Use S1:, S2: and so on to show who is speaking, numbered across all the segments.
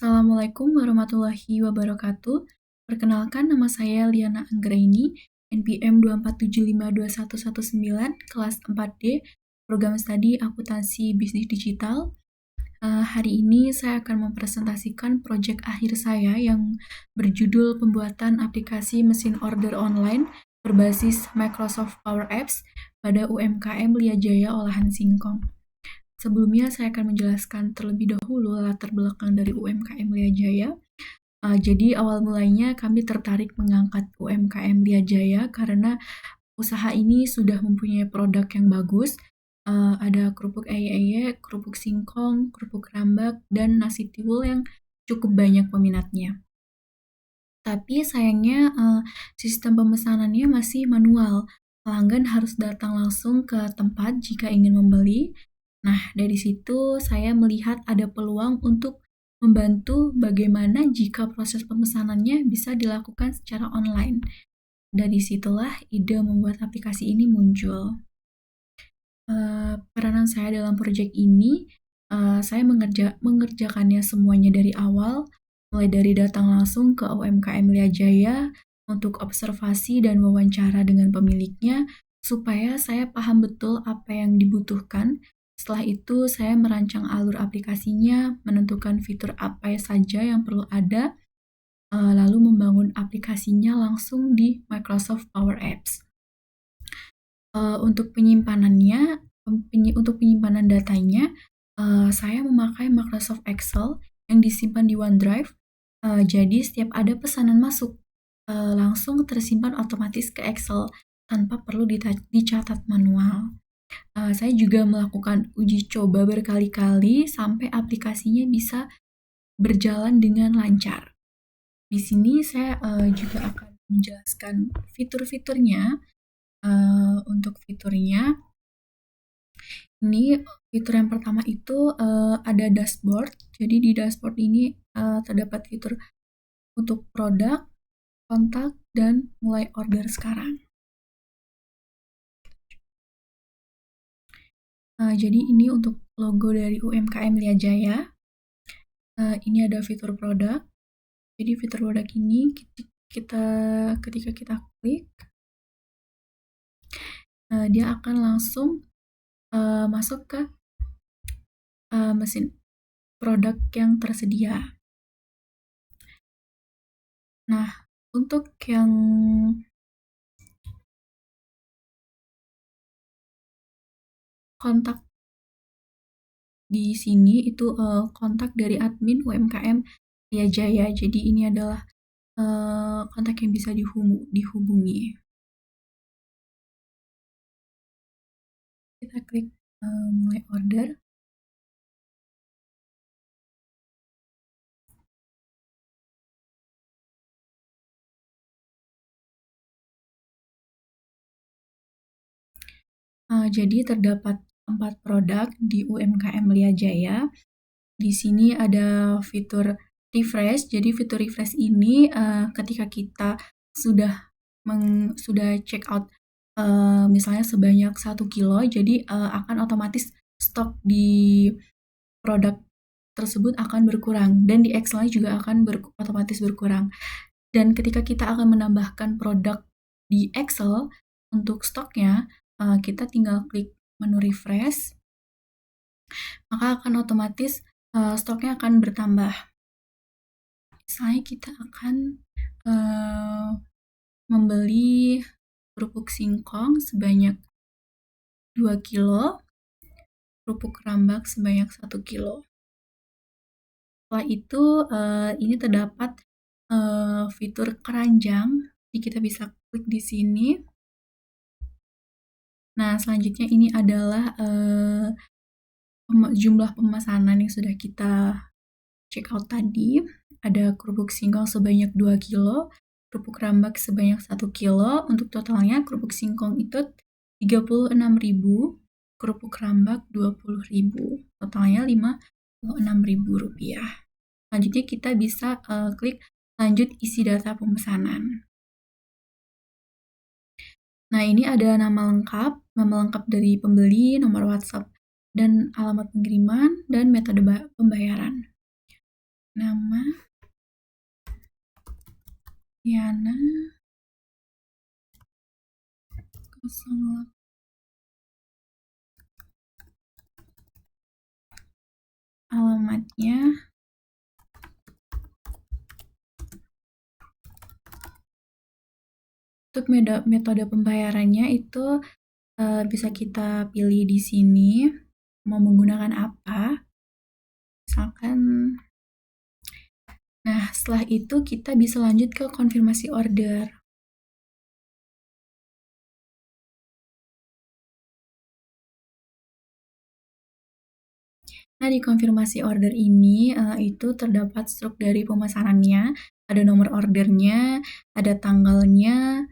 S1: Assalamualaikum warahmatullahi wabarakatuh. Perkenalkan, nama saya Liana Anggraini, NPM 247521119, kelas 4D, program studi akuntansi bisnis digital. Hari ini saya akan mempresentasikan proyek akhir saya yang berjudul pembuatan aplikasi mesin order online berbasis Microsoft Power Apps pada UMKM Lia Jaya Olahan Singkong. Sebelumnya saya akan menjelaskan terlebih dahulu latar belakang dari UMKM Lia Jaya. Jadi awal mulanya kami tertarik mengangkat UMKM Lia Jaya karena usaha ini sudah mempunyai produk yang bagus. Ada kerupuk eye-eye, kerupuk singkong, kerupuk rambak, dan nasi tiwul yang cukup banyak peminatnya. Tapi sayangnya sistem pemesanannya masih manual. Pelanggan harus datang langsung ke tempat jika ingin membeli. Nah, dari situ saya melihat ada peluang untuk membantu bagaimana jika proses pemesanannya bisa dilakukan secara online. Dari situlah ide membuat aplikasi ini muncul. Peranan saya dalam proyek ini, saya mengerjakannya semuanya dari awal, mulai dari datang langsung ke UMKM Lia Jaya untuk observasi dan wawancara dengan pemiliknya, supaya saya paham betul apa yang dibutuhkan. Setelah itu, saya merancang alur aplikasinya, menentukan fitur apa saja yang perlu ada, lalu membangun aplikasinya langsung di Microsoft Power Apps. Untuk penyimpanan datanya, saya memakai Microsoft Excel yang disimpan di OneDrive. Jadi setiap ada pesanan masuk, langsung tersimpan otomatis ke Excel tanpa perlu dicatat manual. Saya juga melakukan uji coba berkali-kali sampai aplikasinya bisa berjalan dengan lancar. Di sini saya juga akan menjelaskan fitur-fiturnya. Untuk fiturnya, ini fitur yang pertama itu ada dashboard. Jadi di dashboard ini terdapat fitur untuk produk, kontak, dan mulai order sekarang. Jadi ini untuk logo dari UMKM Lia Jaya. Ini ada fitur produk. Jadi fitur produk ini ketika kita klik, dia akan langsung masuk ke mesin produk yang tersedia. Nah, untuk yang kontak di sini itu kontak dari admin UMKM Lia Jaya. Jadi ini adalah kontak yang bisa dihubungi. Kita klik mulai order. Jadi terdapat 4 produk di UMKM Lia Jaya. Di sini ada fitur refresh. Jadi fitur refresh ini ketika kita sudah check out misalnya sebanyak 1 kilo, jadi akan otomatis stok di produk tersebut akan berkurang, dan di Excel juga akan otomatis berkurang. Dan ketika kita akan menambahkan produk di Excel untuk stoknya, kita tinggal klik menu refresh, maka akan otomatis stoknya akan bertambah. Misalnya kita akan membeli kerupuk singkong sebanyak 2 kilo, kerupuk rambak sebanyak 1 kilo. Setelah itu, ini terdapat fitur keranjang, jadi kita bisa klik di sini. Nah, selanjutnya ini adalah jumlah pemesanan yang sudah kita check out tadi. Ada kerupuk singkong sebanyak 2 kilo, kerupuk rambak sebanyak 1 kilo. Untuk totalnya kerupuk singkong itu 36.000, kerupuk rambak 20.000. Totalnya Rp56.000. Selanjutnya kita bisa klik lanjut isi data pemesanan. Nah, ini ada nama lengkap dari pembeli, nomor WhatsApp, dan alamat pengiriman, dan metode pembayaran. Nama Yana 08. Alamatnya untuk metode pembayarannya itu bisa kita pilih di sini mau menggunakan apa. Misalkan, nah setelah itu kita bisa lanjut ke konfirmasi order. Nah, di konfirmasi order ini itu terdapat struk dari pemesanannya, ada nomor ordernya, ada tanggalnya,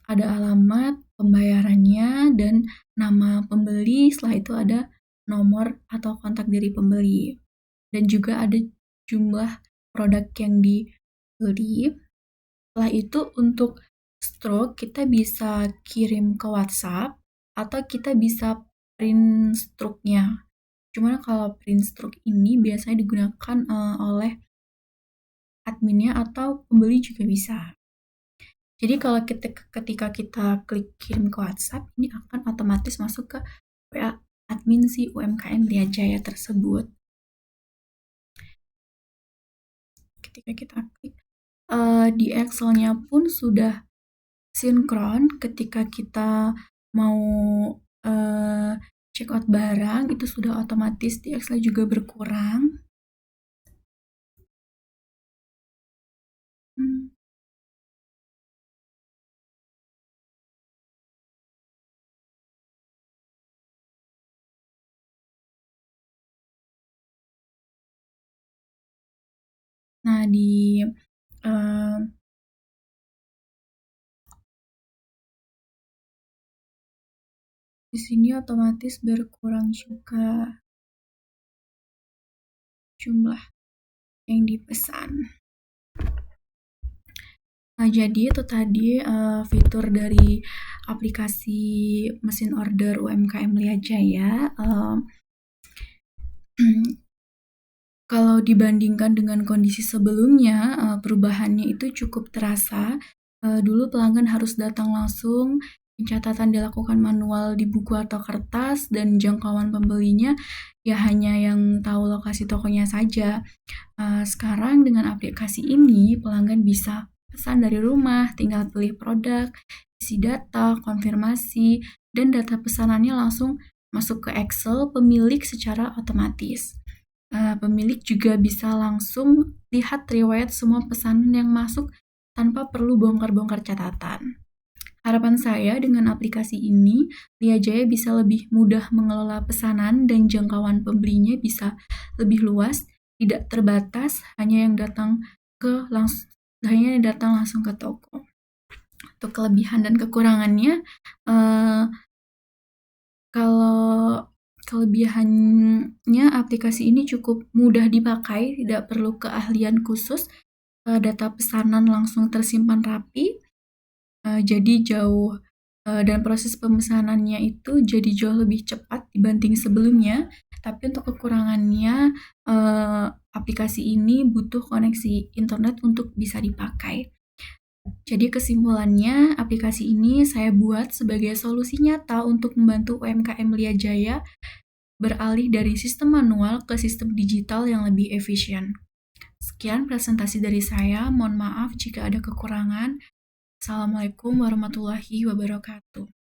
S1: ada alamat pembayarannya, dan nama pembeli. Setelah itu ada nomor atau kontak dari pembeli. Dan juga ada jumlah produk yang dibeli. Setelah itu untuk struk kita bisa kirim ke WhatsApp atau kita bisa print struknya. Cuman kalau print struk ini biasanya digunakan oleh adminnya atau pembeli juga bisa. Jadi kalau ketika kita klik kirim ke WhatsApp, ini akan otomatis masuk ke WA admin si UMKM Lia Jaya tersebut. Ketika kita klik, di Excel-nya pun sudah sinkron. Ketika kita mau check out barang, itu sudah otomatis di Excel juga berkurang. Nah, di sini otomatis berkurang juga jumlah yang dipesan. Nah, jadi itu tadi fitur dari aplikasi mesin order UMKM Lia Jaya. Kalau dibandingkan dengan kondisi sebelumnya, perubahannya itu cukup terasa. Dulu pelanggan harus datang langsung, pencatatan dilakukan manual di buku atau kertas, dan jangkauan pembelinya ya hanya yang tahu lokasi tokonya saja. Sekarang dengan aplikasi ini, pelanggan bisa pesan dari rumah, tinggal pilih produk, isi data, konfirmasi, dan data pesanannya langsung masuk ke Excel pemilik secara otomatis. Pemilik juga bisa langsung lihat riwayat semua pesanan yang masuk tanpa perlu bongkar-bongkar catatan. Harapan saya dengan aplikasi ini, Lia Jaya bisa lebih mudah mengelola pesanan dan jangkauan pembelinya bisa lebih luas, tidak terbatas, hanya yang datang langsung ke toko. Untuk kelebihan dan kekurangannya, kalau kelebihannya aplikasi ini cukup mudah dipakai, tidak perlu keahlian khusus, data pesanan langsung tersimpan rapi, jadi jauh dan proses pemesanannya itu jadi jauh lebih cepat dibanding sebelumnya. Tapi untuk kekurangannya, aplikasi ini butuh koneksi internet untuk bisa dipakai. Jadi kesimpulannya, aplikasi ini saya buat sebagai solusi nyata untuk membantu UMKM Lia Jaya beralih dari sistem manual ke sistem digital yang lebih efisien. Sekian presentasi dari saya, mohon maaf jika ada kekurangan. Assalamualaikum warahmatullahi wabarakatuh.